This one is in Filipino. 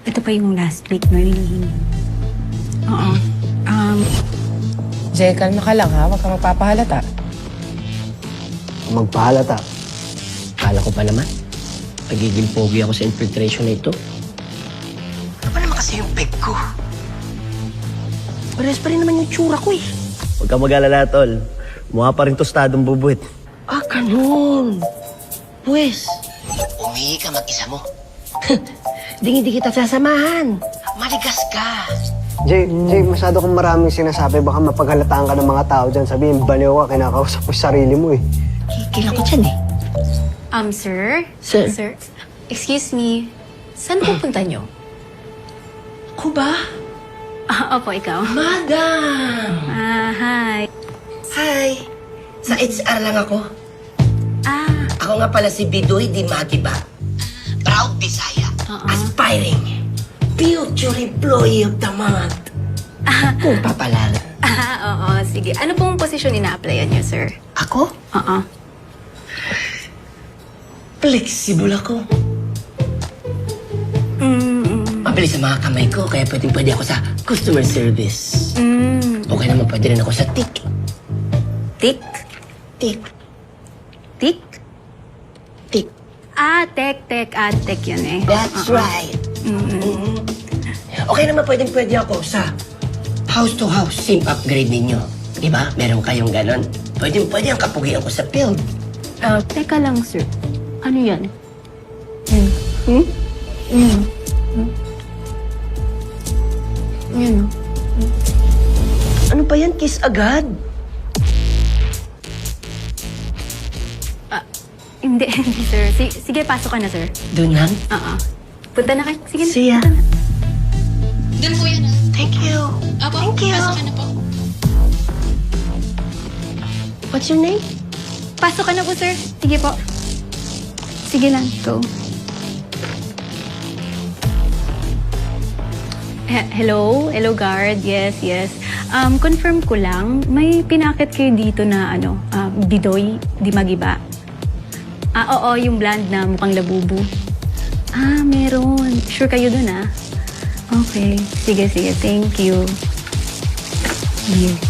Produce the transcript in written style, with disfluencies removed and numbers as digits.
Ito pa yung last week na hinihingi. Oo. Jay, kalma ka lang ha. Huwag kang magpapahalata. Magpahalata. Kala ko pa naman, nagiging pogi ako sa infiltration na ito. Ano ba naman kasi yung peg ko? Parehas pa rin naman yung tsura ko eh. Huwag kang mag-alala, tol. Mukha pa rin tostadong bubuit. Ah, ganun. Pwes, umihi ka mag-isa mo. Hindi kita sasamahan. Maligas ka. Jay, masyado kang maraming sinasabi. Baka mapaghalataan ka ng mga tao dyan. Sabihin, baliw ka, kinakausap mo sa sarili mo eh. Kailan ko dyan eh. Sir? Sir? Sir? Excuse me. Saan pupunta nyo? Ako ba? Opo, ikaw. Madam! Hi. Hi. Sa HR lang ako. Ako nga pala si Bidoy Di Magiba. Proud Bisaya. Aspiring. Future Employee of the Month. Kung papalala. Oo, sige. Ano pong posisyon ina-applyan nyo, sir? Ako? Oo. Flexible ako. Mabilis sa mga kamay ko, kaya pwede ako sa customer service. Okay naman, pwede rin ako sa TIC. Tik? TIC. Tik? TIC. Tech yun eh. That's right. Okay naman, pwede ako sa house-to-house SIM upgrade ninyo. Diba? Meron kayong ganon. Pwede ang kapugian ko sa field. Teka lang, sir. Ano yan? Yan, oh. Ano ba yan? Kiss agad? Hindi, sir. Sige, pasok ka na, sir. Doon lang? Oo. Punta na kayo. Sige na. See ya. punta na. Doon po yan, ah. Thank you. Apo, Thank you. pasok ka na po. What's your name? Pasok ka na po, sir. Sige po. Sige lang, go. Hello? Hello, guard. Yes. Confirm ko lang, may pinakit kayo dito na, Bidoy Di Magiba. Oo, yung blonde na mukhang labubu. Meron. Sure kayo dun, Okay. Sige. Thank you. Yes.